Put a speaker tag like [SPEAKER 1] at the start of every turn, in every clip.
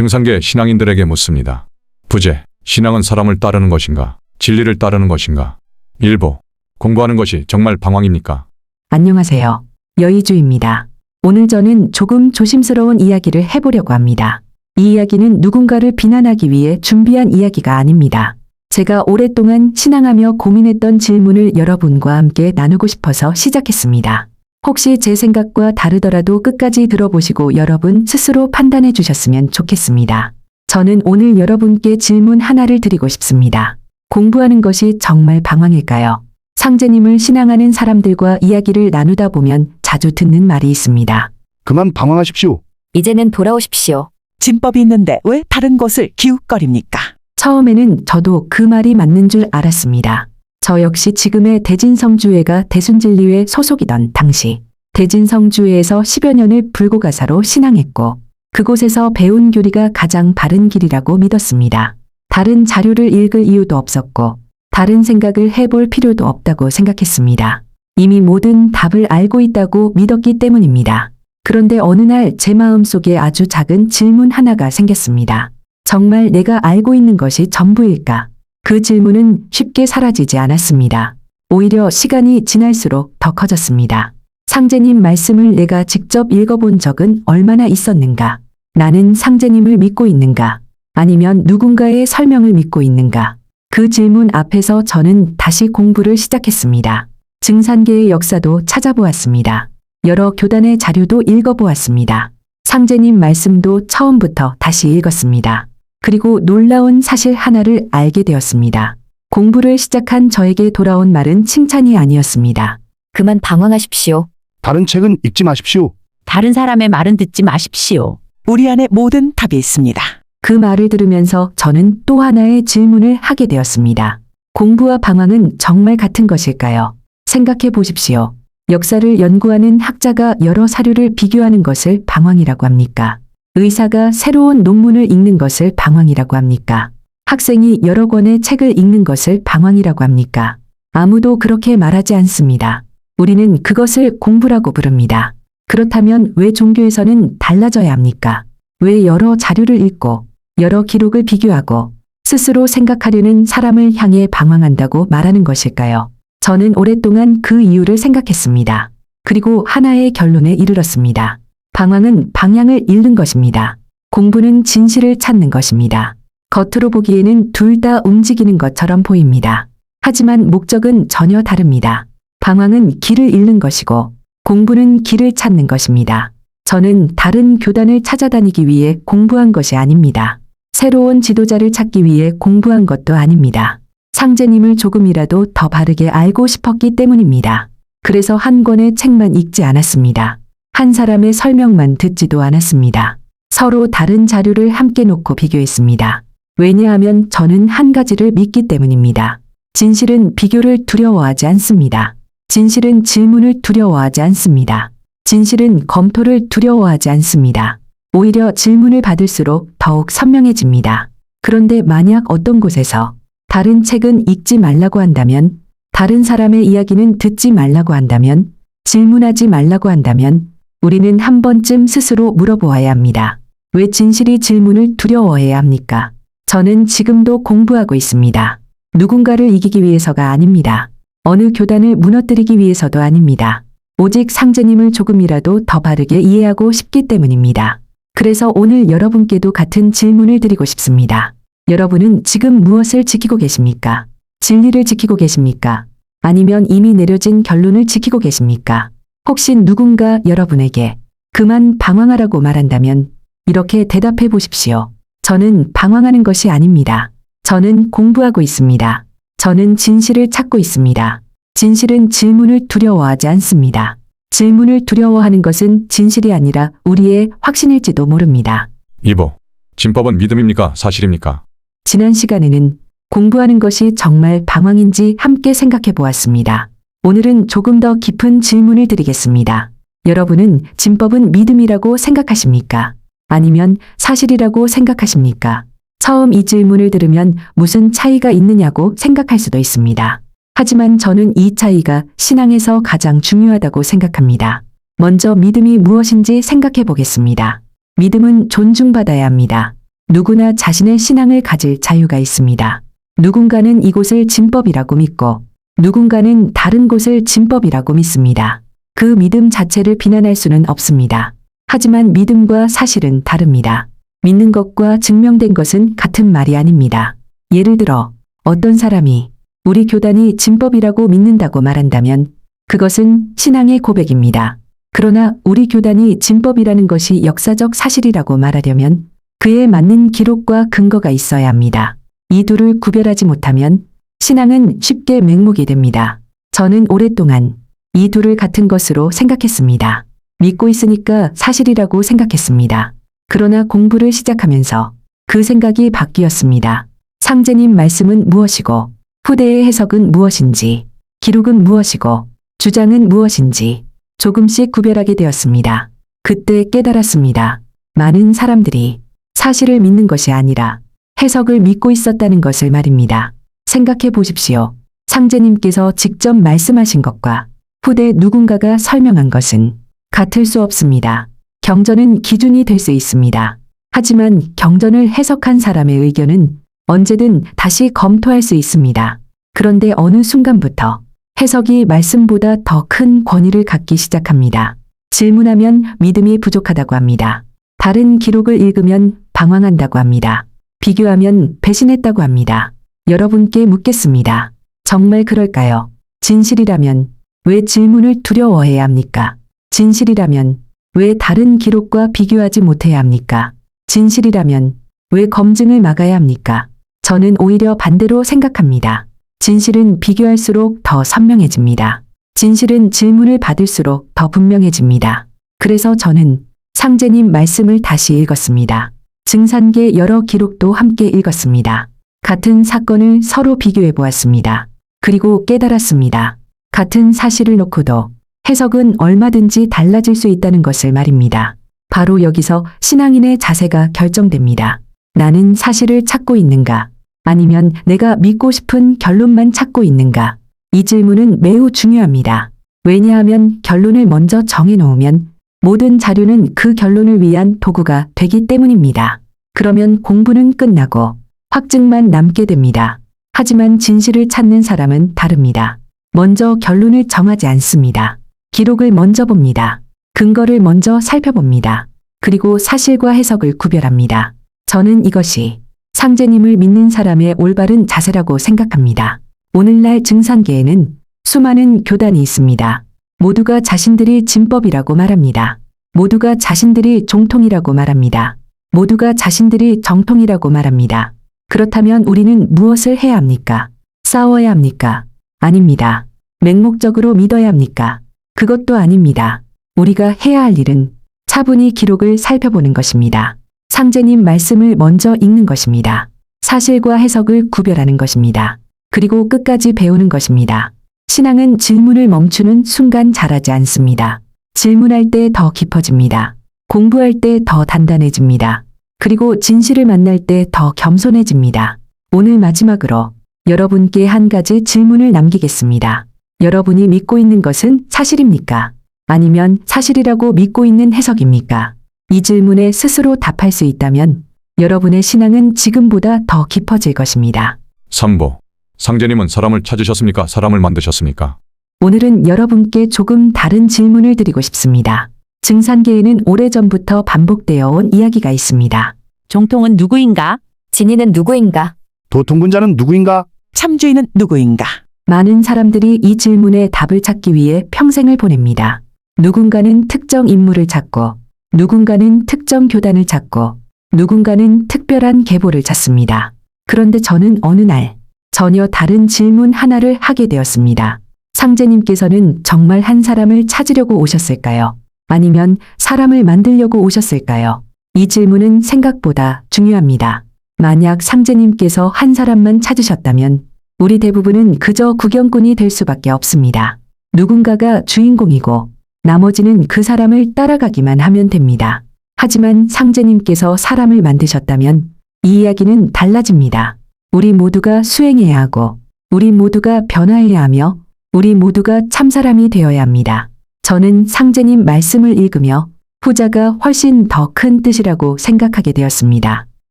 [SPEAKER 1] 증산계 신앙인들에게 묻습니다. 부제, 신앙은 사람을 따르는 것인가? 진리를 따르는 것인가? 일부, 공부하는 것이 정말 방황입니까?
[SPEAKER 2] 안녕하세요. 여의주입니다. 오늘 저는 조금 조심스러운 이야기를 해보려고 합니다. 이 이야기는 누군가를 비난하기 위해 준비한 이야기가 아닙니다. 제가 오랫동안 신앙하며 고민했던 질문을 여러분과 함께 나누고 싶어서 시작했습니다. 혹시 제 생각과 다르더라도 끝까지 들어보시고 여러분 스스로 판단해 주셨으면 좋겠습니다. 저는 오늘 여러분께 질문 하나를 드리고 싶습니다. 공부하는 것이 정말 방황일까요? 상제님을 신앙하는 사람들과 이야기를 나누다 보면 자주 듣는 말이 있습니다.
[SPEAKER 3] 그만 방황하십시오.
[SPEAKER 4] 이제는 돌아오십시오.
[SPEAKER 5] 진법이 있는데 왜 다른 곳을 기웃거립니까?
[SPEAKER 2] 처음에는 저도 그 말이 맞는 줄 알았습니다. 저 역시 지금의 대진성주회가 대순진리회 소속이던 당시 대진성주회에서 10여 년을 불고가사로 신앙했고 그곳에서 배운 교리가 가장 바른 길이라고 믿었습니다. 다른 자료를 읽을 이유도 없었고 다른 생각을 해볼 필요도 없다고 생각했습니다. 이미 모든 답을 알고 있다고 믿었기 때문입니다. 그런데 어느 날 제 마음속에 아주 작은 질문 하나가 생겼습니다. 정말 내가 알고 있는 것이 전부일까? 그 질문은 쉽게 사라지지 않았습니다. 오히려 시간이 지날수록 더 커졌습니다. 상제님 말씀을 내가 직접 읽어본 적은 얼마나 있었는가? 나는 상제님을 믿고 있는가? 아니면 누군가의 설명을 믿고 있는가? 그 질문 앞에서 저는 다시 공부를 시작했습니다. 증산계의 역사도 찾아보았습니다. 여러 교단의 자료도 읽어보았습니다. 상제님 말씀도 처음부터 다시 읽었습니다. 그리고 놀라운 사실 하나를 알게 되었습니다. 공부를 시작한 저에게 돌아온 말은 칭찬이 아니었습니다.
[SPEAKER 4] 그만 방황하십시오.
[SPEAKER 3] 다른 책은 읽지 마십시오.
[SPEAKER 6] 다른 사람의 말은 듣지 마십시오.
[SPEAKER 5] 우리 안에 모든 답이 있습니다.
[SPEAKER 2] 그 말을 들으면서 저는 또 하나의 질문을 하게 되었습니다. 공부와 방황은 정말 같은 것일까요? 생각해 보십시오. 역사를 연구하는 학자가 여러 사료를 비교하는 것을 방황이라고 합니까? 의사가 새로운 논문을 읽는 것을 방황이라고 합니까? 학생이 여러 권의 책을 읽는 것을 방황이라고 합니까? 아무도 그렇게 말하지 않습니다. 우리는 그것을 공부라고 부릅니다. 그렇다면 왜 종교에서는 달라져야 합니까? 왜 여러 자료를 읽고 여러 기록을 비교하고 스스로 생각하려는 사람을 향해 방황한다고 말하는 것일까요? 저는 오랫동안 그 이유를 생각했습니다. 그리고 하나의 결론에 이르렀습니다. 방황은 방향을 잃는 것입니다. 공부는 진실을 찾는 것입니다. 겉으로 보기에는 둘 다 움직이는 것처럼 보입니다. 하지만 목적은 전혀 다릅니다. 방황은 길을 잃는 것이고 공부는 길을 찾는 것입니다. 저는 다른 교단을 찾아다니기 위해 공부한 것이 아닙니다. 새로운 지도자를 찾기 위해 공부한 것도 아닙니다. 상제님을 조금이라도 더 바르게 알고 싶었기 때문입니다. 그래서 한 권의 책만 읽지 않았습니다. 한 사람의 설명만 듣지도 않았습니다. 서로 다른 자료를 함께 놓고 비교했습니다. 왜냐하면 저는 한 가지를 믿기 때문입니다. 진실은 비교를 두려워하지 않습니다. 진실은 질문을 두려워하지 않습니다. 진실은 검토를 두려워하지 않습니다. 오히려 질문을 받을수록 더욱 선명해집니다. 그런데 만약 어떤 곳에서 다른 책은 읽지 말라고 한다면, 다른 사람의 이야기는 듣지 말라고 한다면, 질문하지 말라고 한다면 우리는 한 번쯤 스스로 물어보아야 합니다. 왜 진실이 질문을 두려워해야 합니까? 저는 지금도 공부하고 있습니다. 누군가를 이기기 위해서가 아닙니다. 어느 교단을 무너뜨리기 위해서도 아닙니다. 오직 상제님을 조금이라도 더 바르게 이해하고 싶기 때문입니다. 그래서 오늘 여러분께도 같은 질문을 드리고 싶습니다. 여러분은 지금 무엇을 지키고 계십니까? 진리를 지키고 계십니까? 아니면 이미 내려진 결론을 지키고 계십니까? 혹시 누군가 여러분에게 그만 방황하라고 말한다면 이렇게 대답해 보십시오. 저는 방황하는 것이 아닙니다. 저는 공부하고 있습니다. 저는 진실을 찾고 있습니다. 진실은 질문을 두려워하지 않습니다. 질문을 두려워하는 것은 진실이 아니라 우리의 확신일지도 모릅니다.
[SPEAKER 1] 2부, 진법은 믿음입니까? 사실입니까?
[SPEAKER 2] 지난 시간에는 공부하는 것이 정말 방황인지 함께 생각해 보았습니다. 오늘은 조금 더 깊은 질문을 드리겠습니다. 여러분은 진법은 믿음이라고 생각하십니까? 아니면 사실이라고 생각하십니까? 처음 이 질문을 들으면 무슨 차이가 있느냐고 생각할 수도 있습니다. 하지만 저는 이 차이가 신앙에서 가장 중요하다고 생각합니다. 먼저 믿음이 무엇인지 생각해 보겠습니다. 믿음은 존중받아야 합니다. 누구나 자신의 신앙을 가질 자유가 있습니다. 누군가는 이곳을 진법이라고 믿고 누군가는 다른 곳을 진법이라고 믿습니다. 그 믿음 자체를 비난할 수는 없습니다. 하지만 믿음과 사실은 다릅니다. 믿는 것과 증명된 것은 같은 말이 아닙니다. 예를 들어 어떤 사람이 우리 교단이 진법이라고 믿는다고 말한다면 그것은 신앙의 고백입니다. 그러나 우리 교단이 진법이라는 것이 역사적 사실이라고 말하려면 그에 맞는 기록과 근거가 있어야 합니다. 이 둘을 구별하지 못하면 신앙은 쉽게 맹목이 됩니다. 저는 오랫동안 이 둘을 같은 것으로 생각했습니다. 믿고 있으니까 사실이라고 생각했습니다. 그러나 공부를 시작하면서 그 생각이 바뀌었습니다. 상제님 말씀은 무엇이고 후대의 해석은 무엇인지 기록은 무엇이고 주장은 무엇인지 조금씩 구별하게 되었습니다. 그때 깨달았습니다. 많은 사람들이 사실을 믿는 것이 아니라 해석을 믿고 있었다는 것을 말입니다. 생각해 보십시오. 상제님께서 직접 말씀하신 것과 후대 누군가가 설명한 것은 같을 수 없습니다. 경전은 기준이 될 수 있습니다. 하지만 경전을 해석한 사람의 의견은 언제든 다시 검토할 수 있습니다. 그런데 어느 순간부터 해석이 말씀보다 더 큰 권위를 갖기 시작합니다. 질문하면 믿음이 부족하다고 합니다. 다른 기록을 읽으면 방황한다고 합니다. 비교하면 배신했다고 합니다. 여러분께 묻겠습니다. 정말 그럴까요? 진실이라면 왜 질문을 두려워해야 합니까? 진실이라면 왜 다른 기록과 비교하지 못해야 합니까? 진실이라면 왜 검증을 막아야 합니까? 저는 오히려 반대로 생각합니다. 진실은 비교할수록 더 선명해집니다. 진실은 질문을 받을수록 더 분명해집니다. 그래서 저는 상제님 말씀을 다시 읽었습니다. 증산계 여러 기록도 함께 읽었습니다. 같은 사건을 서로 비교해 보았습니다. 그리고 깨달았습니다. 같은 사실을 놓고도 해석은 얼마든지 달라질 수 있다는 것을 말입니다. 바로 여기서 신앙인의 자세가 결정됩니다. 나는 사실을 찾고 있는가? 아니면 내가 믿고 싶은 결론만 찾고 있는가? 이 질문은 매우 중요합니다. 왜냐하면 결론을 먼저 정해놓으면 모든 자료는 그 결론을 위한 도구가 되기 때문입니다. 그러면 공부는 끝나고 확증만 남게 됩니다. 하지만 진실을 찾는 사람은 다릅니다. 먼저 결론을 정하지 않습니다. 기록을 먼저 봅니다. 근거를 먼저 살펴봅니다. 그리고 사실과 해석을 구별합니다. 저는 이것이 상제님을 믿는 사람의 올바른 자세라고 생각합니다. 오늘날 증산계에는 수많은 교단이 있습니다. 모두가 자신들이 진법이라고 말합니다. 모두가 자신들이 종통이라고 말합니다. 모두가 자신들이 정통이라고 말합니다. 그렇다면 우리는 무엇을 해야 합니까? 싸워야 합니까? 아닙니다. 맹목적으로 믿어야 합니까? 그것도 아닙니다. 우리가 해야 할 일은 차분히 기록을 살펴보는 것입니다. 상제님 말씀을 먼저 읽는 것입니다. 사실과 해석을 구별하는 것입니다. 그리고 끝까지 배우는 것입니다. 신앙은 질문을 멈추는 순간 자라지 않습니다. 질문할 때 더 깊어집니다. 공부할 때 더 단단해집니다. 그리고 진실을 만날 때 더 겸손해집니다. 오늘 마지막으로 여러분께 한 가지 질문을 남기겠습니다. 여러분이 믿고 있는 것은 사실입니까? 아니면 사실이라고 믿고 있는 해석입니까? 이 질문에 스스로 답할 수 있다면 여러분의 신앙은 지금보다 더 깊어질 것입니다.
[SPEAKER 1] 3보. 상제님은 사람을 찾으셨습니까? 사람을 만드셨습니까?
[SPEAKER 2] 오늘은 여러분께 조금 다른 질문을 드리고 싶습니다. 증산계에는 오래전부터 반복되어 온 이야기가 있습니다.
[SPEAKER 6] 종통은 누구인가?
[SPEAKER 4] 진인은 누구인가?
[SPEAKER 3] 도통분자는 누구인가?
[SPEAKER 5] 참주인은 누구인가?
[SPEAKER 2] 많은 사람들이 이 질문에 답을 찾기 위해 평생을 보냅니다. 누군가는 특정 인물을 찾고, 누군가는 특정 교단을 찾고, 누군가는 특별한 계보를 찾습니다. 그런데 저는 어느 날 전혀 다른 질문 하나를 하게 되었습니다. 상제님께서는 정말 한 사람을 찾으려고 오셨을까요? 아니면 사람을 만들려고 오셨을까요? 이 질문은 생각보다 중요합니다. 만약 상제님께서 한 사람만 찾으셨다면 우리 대부분은 그저 구경꾼이 될 수밖에 없습니다. 누군가가 주인공이고 나머지는 그 사람을 따라가기만 하면 됩니다. 하지만 상제님께서 사람을 만드셨다면 이 이야기는 달라집니다. 우리 모두가 수행해야 하고 우리 모두가 변화해야 하며 우리 모두가 참사람이 되어야 합니다. 저는 상제님 말씀을 읽으며 후자가 훨씬 더 큰 뜻이라고 생각하게 되었습니다.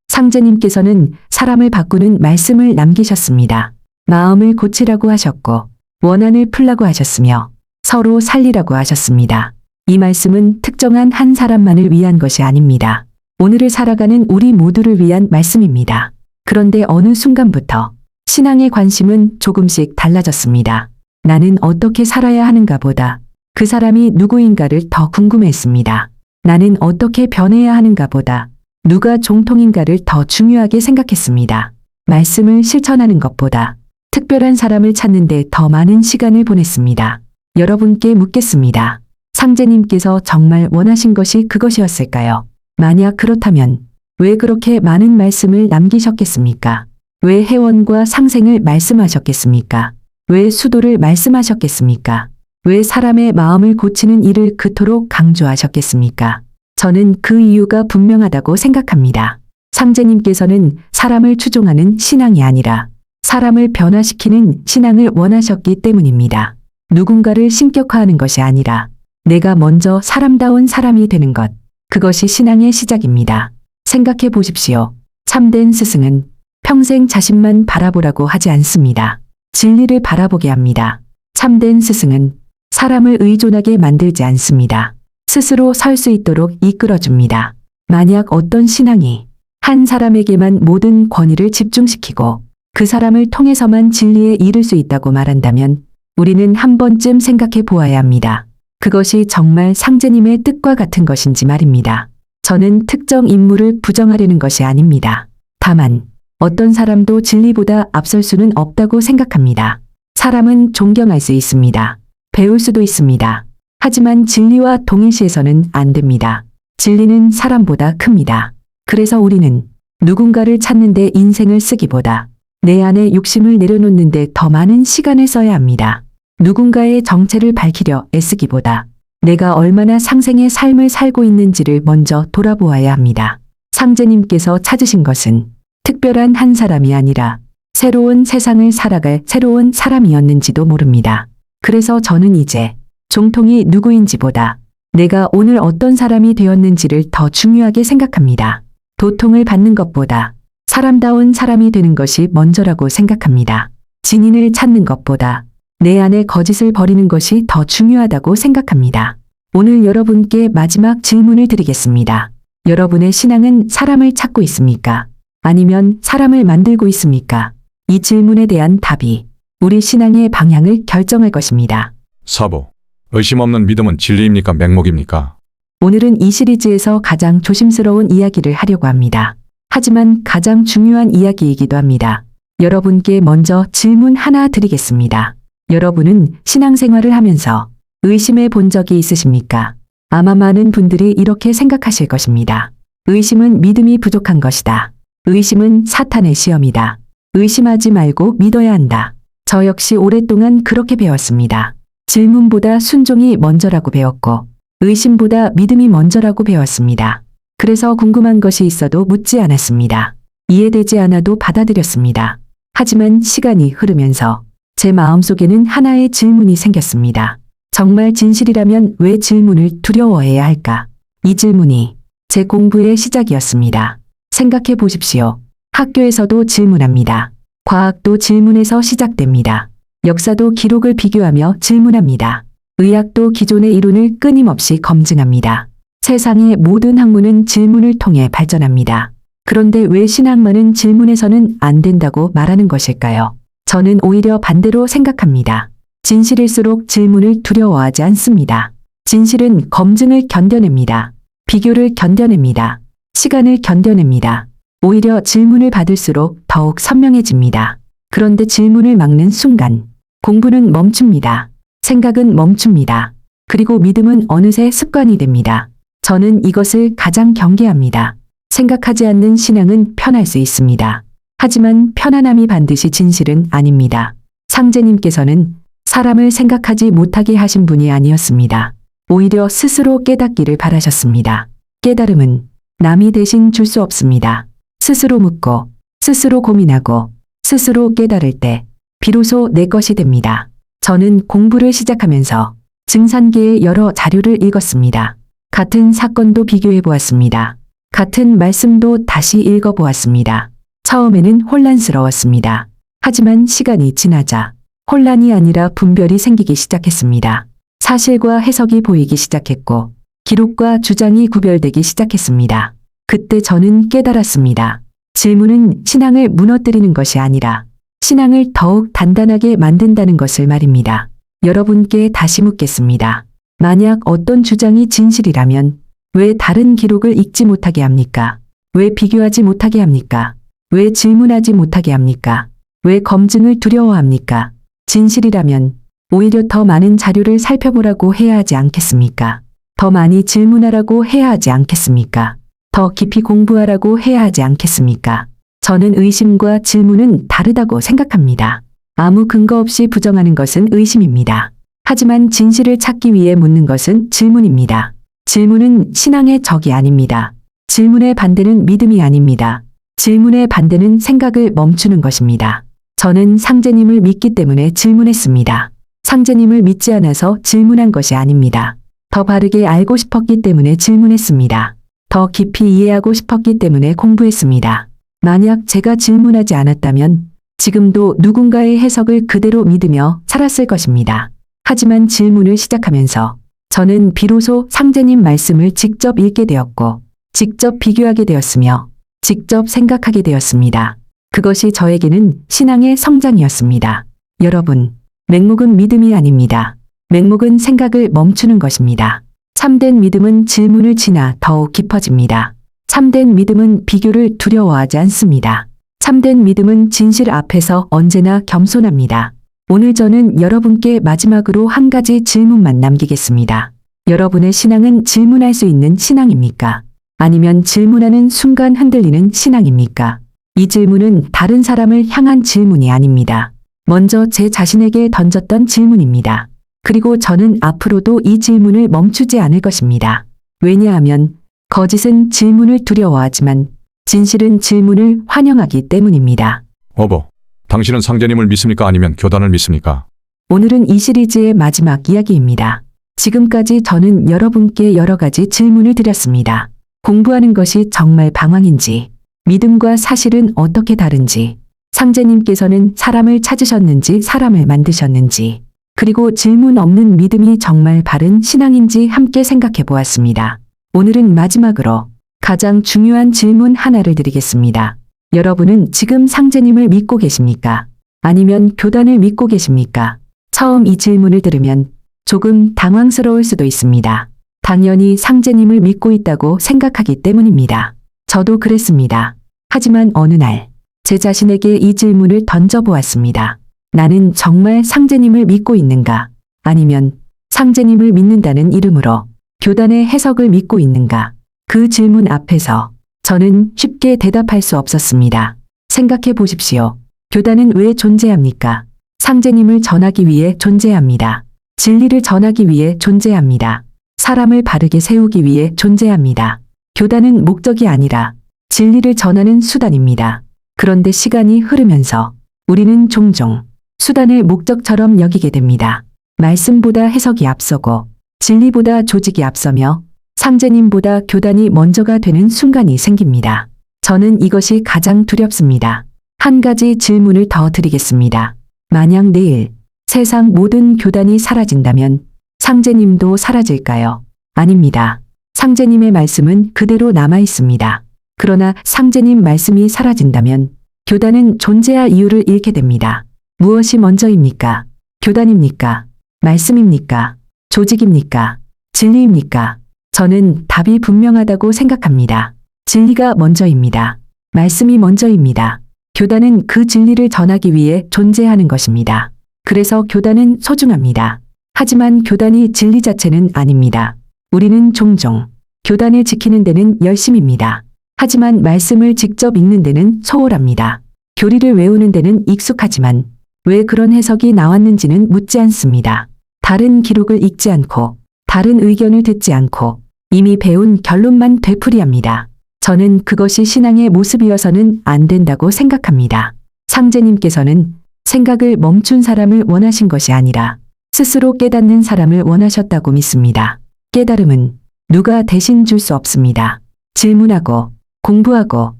[SPEAKER 2] 상제님께서는 사람을 바꾸는 말씀을 남기셨습니다. 마음을 고치라고 하셨고 원한을 풀라고 하셨으며 서로 살리라고 하셨습니다. 이 말씀은 특정한 한 사람만을 위한 것이 아닙니다. 오늘을 살아가는 우리 모두를 위한 말씀입니다. 그런데 어느 순간부터 신앙의 관심은 조금씩 달라졌습니다. 나는 어떻게 살아야 하는가 보다 그 사람이 누구인가를 더 궁금해했습니다. 나는 어떻게 변해야 하는가 보다 누가 정통인가를 더 중요하게 생각했습니다. 말씀을 실천하는 것보다 특별한 사람을 찾는데 더 많은 시간을 보냈습니다. 여러분께 묻겠습니다. 상제님께서 정말 원하신 것이 그것이었을까요? 만약 그렇다면 왜 그렇게 많은 말씀을 남기셨겠습니까? 왜 해원과 상생을 말씀하셨겠습니까? 왜 수도를 말씀하셨겠습니까? 왜 사람의 마음을 고치는 일을 그토록 강조하셨겠습니까? 저는 그 이유가 분명하다고 생각합니다. 상제님께서는 사람을 추종하는 신앙이 아니라 사람을 변화시키는 신앙을 원하셨기 때문입니다. 누군가를 신격화하는 것이 아니라 내가 먼저 사람다운 사람이 되는 것, 그것이 신앙의 시작입니다. 생각해 보십시오. 참된 스승은 평생 자신만 바라보라고 하지 않습니다. 진리를 바라보게 합니다. 참된 스승은 사람을 의존하게 만들지 않습니다. 스스로 설 수 있도록 이끌어줍니다. 만약 어떤 신앙이 한 사람에게만 모든 권위를 집중시키고 그 사람을 통해서만 진리에 이를 수 있다고 말한다면 우리는 한 번쯤 생각해 보아야 합니다. 그것이 정말 상제님의 뜻과 같은 것인지 말입니다. 저는 특정 인물을 부정하려는 것이 아닙니다. 다만 어떤 사람도 진리보다 앞설 수는 없다고 생각합니다. 사람은 존경할 수 있습니다. 배울 수도 있습니다. 하지만 진리와 동일시해서는 안 됩니다. 진리는 사람보다 큽니다. 그래서 우리는 누군가를 찾는데 인생을 쓰기보다 내 안에 욕심을 내려놓는데 더 많은 시간을 써야 합니다. 누군가의 정체를 밝히려 애쓰기보다 내가 얼마나 상생의 삶을 살고 있는지를 먼저 돌아보아야 합니다. 상제님께서 찾으신 것은 특별한 한 사람이 아니라 새로운 세상을 살아갈 새로운 사람이었는지도 모릅니다. 그래서 저는 이제 종통이 누구인지보다 내가 오늘 어떤 사람이 되었는지를 더 중요하게 생각합니다. 도통을 받는 것보다 사람다운 사람이 되는 것이 먼저라고 생각합니다. 진인을 찾는 것보다 내 안에 거짓을 버리는 것이 더 중요하다고 생각합니다. 오늘 여러분께 마지막 질문을 드리겠습니다. 여러분의 신앙은 사람을 찾고 있습니까? 아니면 사람을 만들고 있습니까? 이 질문에 대한 답이 우리 신앙의 방향을 결정할 것입니다.
[SPEAKER 1] 사부, 의심 없는 믿음은 진리입니까? 맹목입니까?
[SPEAKER 2] 오늘은 이 시리즈에서 가장 조심스러운 이야기를 하려고 합니다. 하지만 가장 중요한 이야기이기도 합니다. 여러분께 먼저 질문 하나 드리겠습니다. 여러분은 신앙생활을 하면서 의심해 본 적이 있으십니까? 아마 많은 분들이 이렇게 생각하실 것입니다. 의심은 믿음이 부족한 것이다. 의심은 사탄의 시험이다. 의심하지 말고 믿어야 한다. 저 역시 오랫동안 그렇게 배웠습니다. 질문보다 순종이 먼저라고 배웠고 의심보다 믿음이 먼저라고 배웠습니다. 그래서 궁금한 것이 있어도 묻지 않았습니다. 이해되지 않아도 받아들였습니다. 하지만 시간이 흐르면서 제 마음속에는 하나의 질문이 생겼습니다. 정말 진실이라면 왜 질문을 두려워해야 할까? 이 질문이 제 공부의 시작이었습니다. 생각해 보십시오. 학교에서도 질문합니다. 과학도 질문에서 시작됩니다. 역사도 기록을 비교하며 질문합니다. 의학도 기존의 이론을 끊임없이 검증합니다. 세상의 모든 학문은 질문을 통해 발전합니다. 그런데 왜 신학만은 질문에서는 안 된다고 말하는 것일까요? 저는 오히려 반대로 생각합니다. 진실일수록 질문을 두려워하지 않습니다. 진실은 검증을 견뎌냅니다. 비교를 견뎌냅니다. 시간을 견뎌냅니다. 오히려 질문을 받을수록 더욱 선명해집니다. 그런데 질문을 막는 순간 공부는 멈춥니다. 생각은 멈춥니다. 그리고 믿음은 어느새 습관이 됩니다. 저는 이것을 가장 경계합니다. 생각하지 않는 신앙은 편할 수 있습니다. 하지만 편안함이 반드시 진실은 아닙니다. 상제님께서는 사람을 생각하지 못하게 하신 분이 아니었습니다. 오히려 스스로 깨닫기를 바라셨습니다. 깨달음은 남이 대신 줄 수 없습니다. 스스로 묻고, 스스로 고민하고, 스스로 깨달을 때 비로소 내 것이 됩니다. 저는 공부를 시작하면서 증산계의 여러 자료를 읽었습니다. 같은 사건도 비교해 보았습니다. 같은 말씀도 다시 읽어보았습니다. 처음에는 혼란스러웠습니다. 하지만 시간이 지나자 혼란이 아니라 분별이 생기기 시작했습니다. 사실과 해석이 보이기 시작했고 기록과 주장이 구별되기 시작했습니다. 그때 저는 깨달았습니다. 질문은 신앙을 무너뜨리는 것이 아니라 신앙을 더욱 단단하게 만든다는 것을 말입니다. 여러분께 다시 묻겠습니다. 만약 어떤 주장이 진실이라면 왜 다른 기록을 읽지 못하게 합니까? 왜 비교하지 못하게 합니까? 왜 질문하지 못하게 합니까? 왜 검증을 두려워합니까? 진실이라면 오히려 더 많은 자료를 살펴보라고 해야 하지 않겠습니까? 더 많이 질문하라고 해야 하지 않겠습니까? 더 깊이 공부하라고 해야 하지 않겠습니까? 저는 의심과 질문은 다르다고 생각합니다. 아무 근거 없이 부정하는 것은 의심입니다. 하지만 진실을 찾기 위해 묻는 것은 질문입니다. 질문은 신앙의 적이 아닙니다. 질문의 반대는 믿음이 아닙니다. 질문의 반대는 생각을 멈추는 것입니다. 저는 상제님을 믿기 때문에 질문했습니다. 상제님을 믿지 않아서 질문한 것이 아닙니다. 더 바르게 알고 싶었기 때문에 질문했습니다. 더 깊이 이해하고 싶었기 때문에 공부했습니다. 만약 제가 질문하지 않았다면 지금도 누군가의 해석을 그대로 믿으며 살았을 것입니다. 하지만 질문을 시작하면서 저는 비로소 상제님 말씀을 직접 읽게 되었고 직접 비교하게 되었으며 직접 생각하게 되었습니다. 그것이 저에게는 신앙의 성장이었습니다. 여러분, 맹목은 믿음이 아닙니다. 맹목은 생각을 멈추는 것입니다. 참된 믿음은 질문을 지나 더욱 깊어집니다. 참된 믿음은 비교를 두려워하지 않습니다. 참된 믿음은 진실 앞에서 언제나 겸손합니다. 오늘 저는 여러분께 마지막으로 한 가지 질문만 남기겠습니다. 여러분의 신앙은 질문할 수 있는 신앙입니까? 아니면 질문하는 순간 흔들리는 신앙입니까? 이 질문은 다른 사람을 향한 질문이 아닙니다. 먼저 제 자신에게 던졌던 질문입니다. 그리고 저는 앞으로도 이 질문을 멈추지 않을 것입니다. 왜냐하면 거짓은 질문을 두려워하지만 진실은 질문을 환영하기 때문입니다.
[SPEAKER 1] 어버, 당신은 상제님을 믿습니까? 아니면 교단을 믿습니까?
[SPEAKER 2] 오늘은 이 시리즈의 마지막 이야기입니다. 지금까지 저는 여러분께 여러 가지 질문을 드렸습니다. 공부하는 것이 정말 방황인지, 믿음과 사실은 어떻게 다른지, 상제님께서는 사람을 찾으셨는지 사람을 만드셨는지, 그리고 질문 없는 믿음이 정말 바른 신앙인지 함께 생각해 보았습니다. 오늘은 마지막으로 가장 중요한 질문 하나를 드리겠습니다. 여러분은 지금 상제님을 믿고 계십니까? 아니면 교단을 믿고 계십니까? 처음 이 질문을 들으면 조금 당황스러울 수도 있습니다. 당연히 상제님을 믿고 있다고 생각하기 때문입니다. 저도 그랬습니다. 하지만 어느 날 제 자신에게 이 질문을 던져보았습니다. 나는 정말 상제님을 믿고 있는가? 아니면 상제님을 믿는다는 이름으로 교단의 해석을 믿고 있는가? 그 질문 앞에서 저는 쉽게 대답할 수 없었습니다. 생각해 보십시오. 교단은 왜 존재합니까? 상제님을 전하기 위해 존재합니다. 진리를 전하기 위해 존재합니다. 사람을 바르게 세우기 위해 존재합니다. 교단은 목적이 아니라 진리를 전하는 수단입니다. 그런데 시간이 흐르면서 우리는 종종 수단을 목적처럼 여기게 됩니다. 말씀보다 해석이 앞서고 진리보다 조직이 앞서며 상제님보다 교단이 먼저가 되는 순간이 생깁니다. 저는 이것이 가장 두렵습니다. 한 가지 질문을 더 드리겠습니다. 만약 내일 세상 모든 교단이 사라진다면 상제님도 사라질까요? 아닙니다. 상제님의 말씀은 그대로 남아 있습니다. 그러나 상제님 말씀이 사라진다면 교단은 존재할 이유를 잃게 됩니다. 무엇이 먼저입니까? 교단입니까? 말씀입니까? 조직입니까? 진리입니까? 저는 답이 분명하다고 생각합니다. 진리가 먼저입니다. 말씀이 먼저입니다. 교단은 그 진리를 전하기 위해 존재하는 것입니다. 그래서 교단은 소중합니다. 하지만 교단이 진리 자체는 아닙니다. 우리는 종종 교단을 지키는 데는 열심입니다. 하지만 말씀을 직접 읽는 데는 소홀합니다. 교리를 외우는 데는 익숙하지만 왜 그런 해석이 나왔는지는 묻지 않습니다. 다른 기록을 읽지 않고 다른 의견을 듣지 않고 이미 배운 결론만 되풀이합니다. 저는 그것이 신앙의 모습이어서는 안 된다고 생각합니다. 상제님께서는 생각을 멈춘 사람을 원하신 것이 아니라 스스로 깨닫는 사람을 원하셨다고 믿습니다. 깨달음은 누가 대신 줄 수 없습니다. 질문하고 공부하고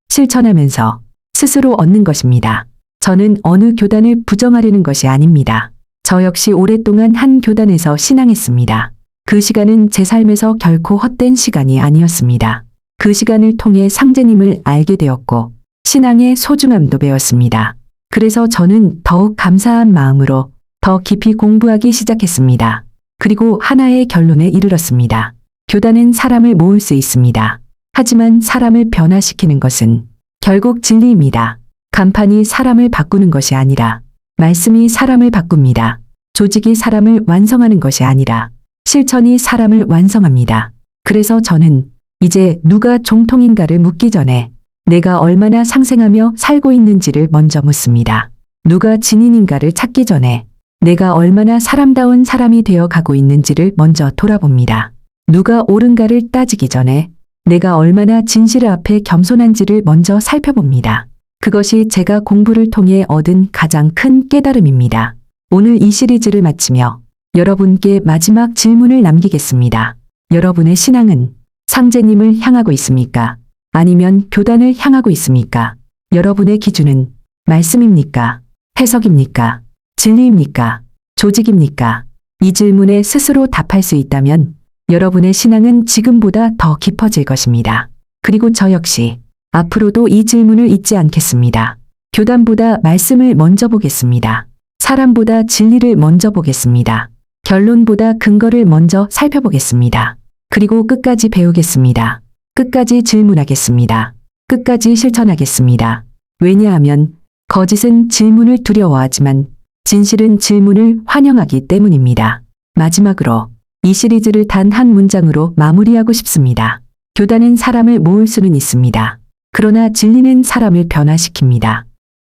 [SPEAKER 2] 실천하면서 스스로 얻는 것입니다. 저는 어느 교단을 부정하려는 것이 아닙니다. 저 역시 오랫동안 한 교단에서 신앙했습니다. 그 시간은 제 삶에서 결코 헛된 시간이 아니었습니다. 그 시간을 통해 상제님을 알게 되었고 신앙의 소중함도 배웠습니다. 그래서 저는 더욱 감사한 마음으로 더 깊이 공부하기 시작했습니다. 그리고 하나의 결론에 이르렀습니다. 교단은 사람을 모을 수 있습니다. 하지만 사람을 변화시키는 것은 결국 진리입니다. 간판이 사람을 바꾸는 것이 아니라 말씀이 사람을 바꿉니다. 조직이 사람을 완성하는 것이 아니라 실천이 사람을 완성합니다. 그래서 저는 이제 누가 정통인가를 묻기 전에 내가 얼마나 상생하며 살고 있는지를 먼저 묻습니다. 누가 진인인가를 찾기 전에 내가 얼마나 사람다운 사람이 되어 가고 있는지를 먼저 돌아봅니다. 누가 옳은가를 따지기 전에 내가 얼마나 진실 앞에 겸손한지를 먼저 살펴봅니다. 그것이 제가 공부를 통해 얻은 가장 큰 깨달음입니다. 오늘 이 시리즈를 마치며 여러분께 마지막 질문을 남기겠습니다. 여러분의 신앙은 상제님을 향하고 있습니까? 아니면 교단을 향하고 있습니까? 여러분의 기준은 말씀입니까? 해석입니까? 진리입니까? 조직입니까? 이 질문에 스스로 답할 수 있다면 여러분의 신앙은 지금보다 더 깊어질 것입니다. 그리고 저 역시 앞으로도 이 질문을 잊지 않겠습니다. 교단보다 말씀을 먼저 보겠습니다. 사람보다 진리를 먼저 보겠습니다. 결론보다 근거를 먼저 살펴보겠습니다. 그리고 끝까지 배우겠습니다. 끝까지 질문하겠습니다. 끝까지 실천하겠습니다. 왜냐하면 거짓은 질문을 두려워하지만 진실은 질문을 환영하기 때문입니다. 마지막으로 이 시리즈를 단 한 문장으로 마무리하고 싶습니다. 교단은 사람을 모을 수는 있습니다. 그러나 진리는 사람을 변화시킵니다.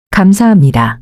[SPEAKER 2] 감사합니다.